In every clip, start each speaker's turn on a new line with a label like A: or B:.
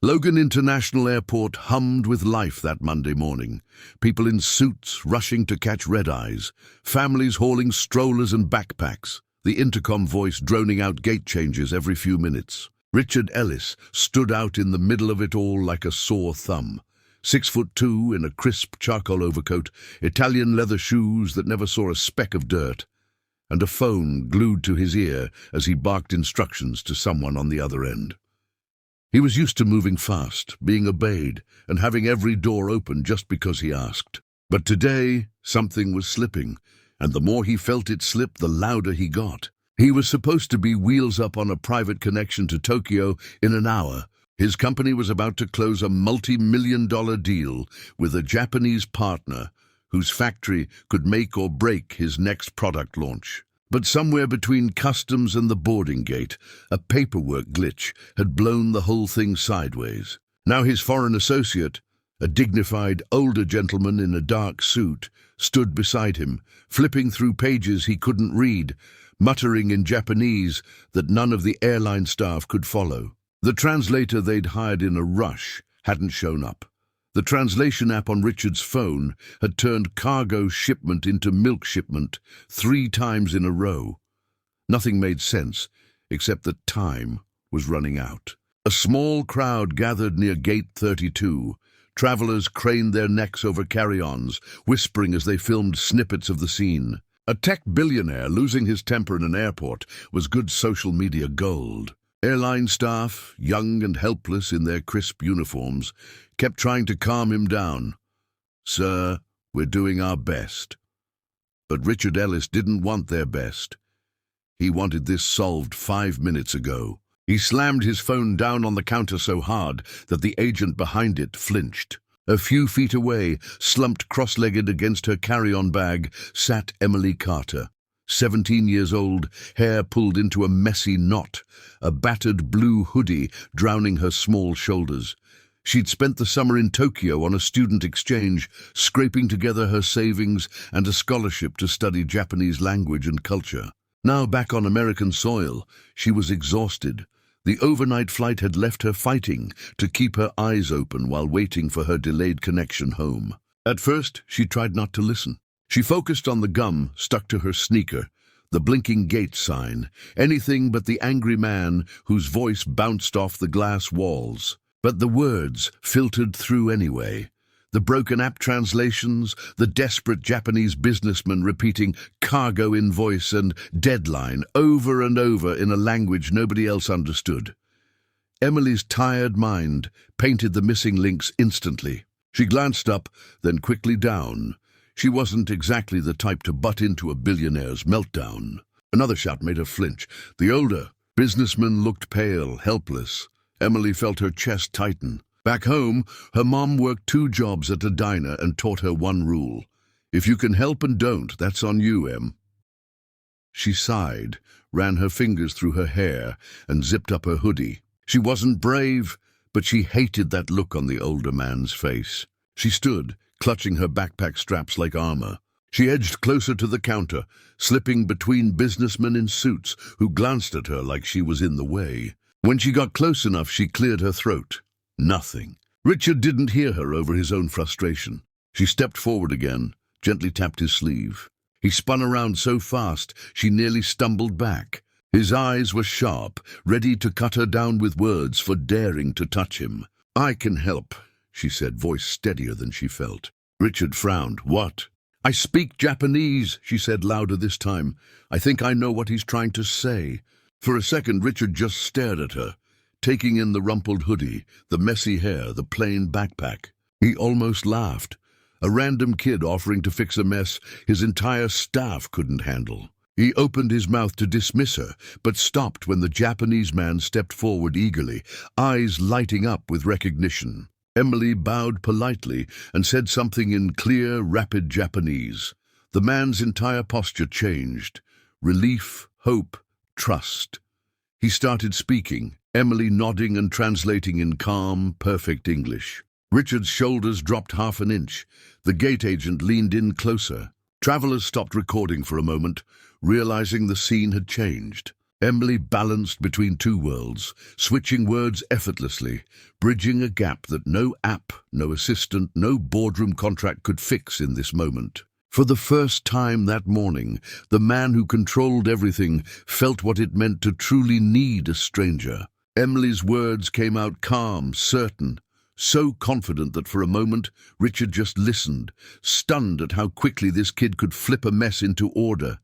A: Logan International Airport hummed with life that Monday morning. People in suits rushing to catch red-eyes, families hauling strollers and backpacks, the intercom voice droning out gate changes every few minutes. Richard Ellis stood out in the middle of it all like a sore thumb. 6'2" in a crisp charcoal overcoat, Italian leather shoes that never saw a speck of dirt, and a phone glued to his ear as he barked instructions to someone on the other end. He was used to moving fast, being obeyed, and having every door open just because he asked. But today, something was slipping, and the more he felt it slip, the louder he got. He was supposed to be wheels up on a private connection to Tokyo in an hour. His company was about to close a multi-million-dollar deal with a Japanese partner whose factory could make or break his next product launch. But somewhere between customs and the boarding gate, a paperwork glitch had blown the whole thing sideways. Now his foreign associate, a dignified older gentleman in a dark suit, stood beside him, flipping through pages he couldn't read, muttering in Japanese that none of the airline staff could follow. The translator they'd hired in a rush hadn't shown up. The translation app on Richard's phone had turned cargo shipment into milk shipment 3 times in a row. Nothing made sense, except that time was running out. A small crowd gathered near Gate 32. Travelers craned their necks over carry-ons, whispering as they filmed snippets of the scene. A tech billionaire losing his temper in an airport was good social media gold. Airline staff, young and helpless in their crisp uniforms, kept trying to calm him down. "Sir, we're doing our best." But Richard Ellis didn't want their best. He wanted this solved 5 minutes ago. He slammed his phone down on the counter so hard that the agent behind it flinched. A few feet away, slumped cross-legged against her carry-on bag, sat Emily Carter. 17 years old, hair pulled into a messy knot, a battered blue hoodie drowning her small shoulders. She'd spent the summer in Tokyo on a student exchange, scraping together her savings and a scholarship to study Japanese language and culture. Now back on American soil, she was exhausted. The overnight flight had left her fighting to keep her eyes open while waiting for her delayed connection home. At first, she tried not to listen. She focused on the gum stuck to her sneaker, the blinking gate sign, anything but the angry man whose voice bounced off the glass walls. But the words filtered through anyway. The broken app translations, the desperate Japanese businessman repeating cargo invoice and deadline over and over in a language nobody else understood. Emily's tired mind painted the missing links instantly. She glanced up, then quickly down. She wasn't exactly the type to butt into a billionaire's meltdown. Another shot made her flinch. The older businessman looked pale, helpless. Emily felt her chest tighten. Back home, her mom worked 2 jobs at a diner and taught her one rule. If you can help and don't, that's on you, Em. She sighed, ran her fingers through her hair, and zipped up her hoodie. She wasn't brave, but she hated that look on the older man's face. She stood, clutching her backpack straps like armor. She edged closer to the counter, slipping between businessmen in suits who glanced at her like she was in the way. When she got close enough, she cleared her throat. Nothing. Richard didn't hear her over his own frustration. She stepped forward again, gently tapped his sleeve. He spun around so fast she nearly stumbled back. His eyes were sharp, ready to cut her down with words for daring to touch him. "I can help," she said, voice steadier than she felt. Richard frowned. "What?" "I speak Japanese," she said louder this time. "I think I know what he's trying to say." For a second, Richard just stared at her, taking in the rumpled hoodie, the messy hair, the plain backpack. He almost laughed. A random kid offering to fix a mess his entire staff couldn't handle. He opened his mouth to dismiss her, but stopped when the Japanese man stepped forward eagerly, eyes lighting up with recognition. Emily bowed politely and said something in clear, rapid Japanese. The man's entire posture changed. Relief, hope, trust. He started speaking, Emily nodding and translating in calm, perfect English. Richard's shoulders dropped half an inch. The gate agent leaned in closer. Travelers stopped recording for a moment, realizing the scene had changed. Emily balanced between two worlds, switching words effortlessly, bridging a gap that no app, no assistant, no boardroom contract could fix in this moment. For the first time that morning, the man who controlled everything felt what it meant to truly need a stranger. Emily's words came out calm, certain, so confident that for a moment Richard just listened, stunned at how quickly this kid could flip a mess into order.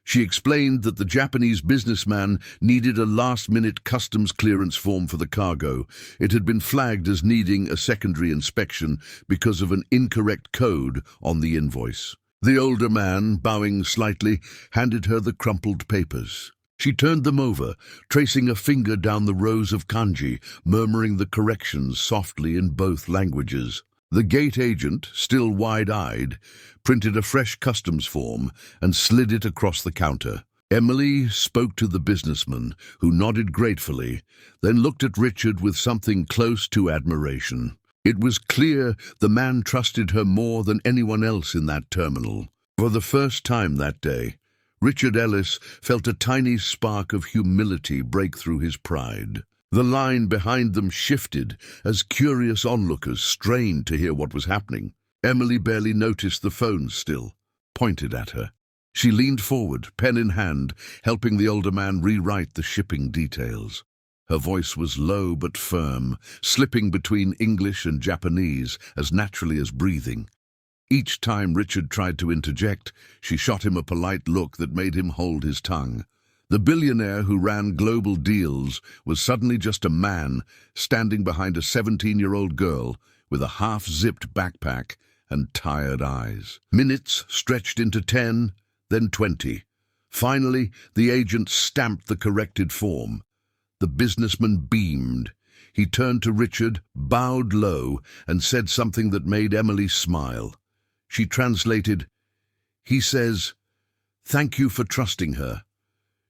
A: She explained that the Japanese businessman needed a last-minute customs clearance form for the cargo. It had been flagged as needing a secondary inspection because of an incorrect code on the invoice. The older man, bowing slightly, handed her the crumpled papers. She turned them over, tracing a finger down the rows of kanji, murmuring the corrections softly in both languages. The gate agent, still wide-eyed, printed a fresh customs form and slid it across the counter. Emily spoke to the businessman, who nodded gratefully, then looked at Richard with something close to admiration. It was clear the man trusted her more than anyone else in that terminal. For the first time that day, Richard Ellis felt a tiny spark of humility break through his pride. The line behind them shifted as curious onlookers strained to hear what was happening. Emily barely noticed the phone still, pointed at her. She leaned forward, pen in hand, helping the older man rewrite the shipping details. Her voice was low but firm, slipping between English and Japanese as naturally as breathing. Each time Richard tried to interject, she shot him a polite look that made him hold his tongue. The billionaire who ran global deals was suddenly just a man standing behind a 17-year-old girl with a half-zipped backpack and tired eyes. Minutes stretched into 10, then 20. Finally, the agent stamped the corrected form. The businessman beamed. He turned to Richard, bowed low, and said something that made Emily smile. She translated, "He says, 'Thank you for trusting her.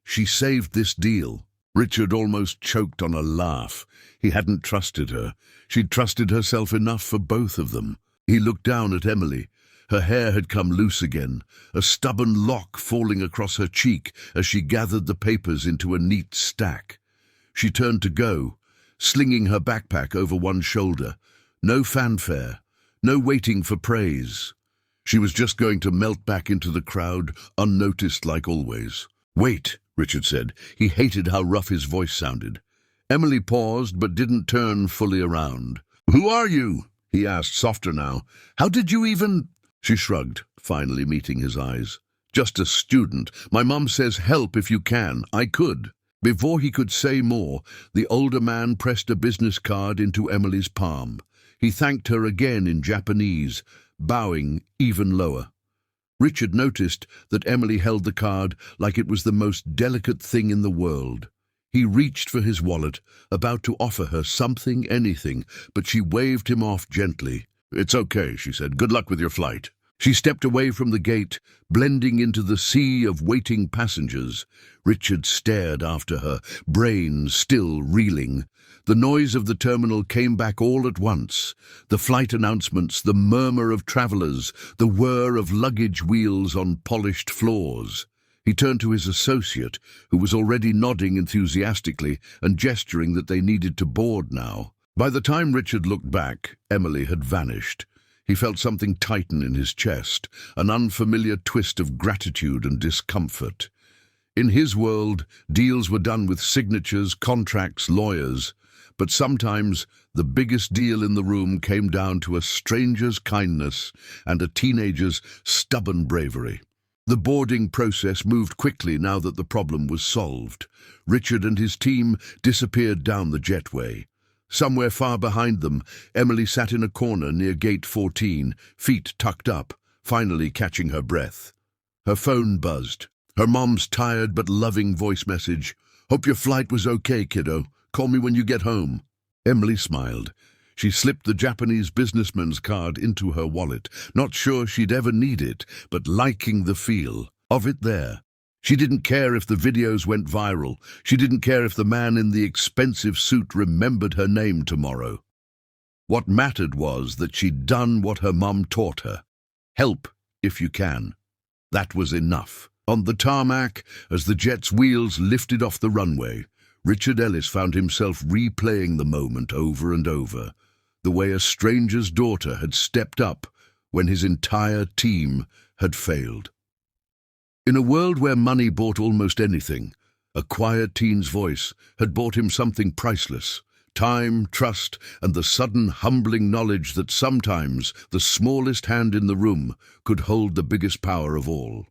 A: She saved this deal.'" Richard almost choked on a laugh. He hadn't trusted her. She'd trusted herself enough for both of them. He looked down at Emily. Her hair had come loose again, a stubborn lock falling across her cheek as she gathered the papers into a neat stack. She turned to go, slinging her backpack over one shoulder. No fanfare, no waiting for praise. She was just going to melt back into the crowd, unnoticed like always. "Wait," Richard said. He hated how rough his voice sounded. Emily paused but didn't turn fully around. "Who are you?" he asked, softer now. "How did you even—" She shrugged, finally meeting his eyes. "Just a student. My mum says help if you can. I could." Before he could say more, the older man pressed a business card into Emily's palm. He thanked her again in Japanese, bowing even lower. Richard noticed that Emily held the card like it was the most delicate thing in the world. He reached for his wallet, about to offer her something, anything, but she waved him off gently. "It's okay," she said. "Good luck with your flight." She stepped away from the gate, blending into the sea of waiting passengers. Richard stared after her, brain still reeling. The noise of the terminal came back all at once. The flight announcements, the murmur of travelers, the whir of luggage wheels on polished floors. He turned to his associate, who was already nodding enthusiastically and gesturing that they needed to board now. By the time Richard looked back, Emily had vanished. He felt something tighten in his chest, an unfamiliar twist of gratitude and discomfort. In his world, deals were done with signatures, contracts, lawyers. But sometimes the biggest deal in the room came down to a stranger's kindness and a teenager's stubborn bravery. The boarding process moved quickly now that the problem was solved. Richard and his team disappeared down the jetway. Somewhere far behind them, Emily sat in a corner near gate 14, feet tucked up, finally catching her breath. Her phone buzzed. Her mom's tired but loving voice message. "Hope your flight was okay, kiddo. Call me when you get home." Emily smiled. She slipped the Japanese businessman's card into her wallet, not sure she'd ever need it, but liking the feel of it there. She didn't care if the videos went viral. She didn't care if the man in the expensive suit remembered her name tomorrow. What mattered was that she'd done what her mum taught her. Help if you can. That was enough. On the tarmac, as the jet's wheels lifted off the runway, Richard Ellis found himself replaying the moment over and over, the way a stranger's daughter had stepped up when his entire team had failed. In a world where money bought almost anything, a quiet teen's voice had bought him something priceless: time, trust, and the sudden humbling knowledge that sometimes the smallest hand in the room could hold the biggest power of all.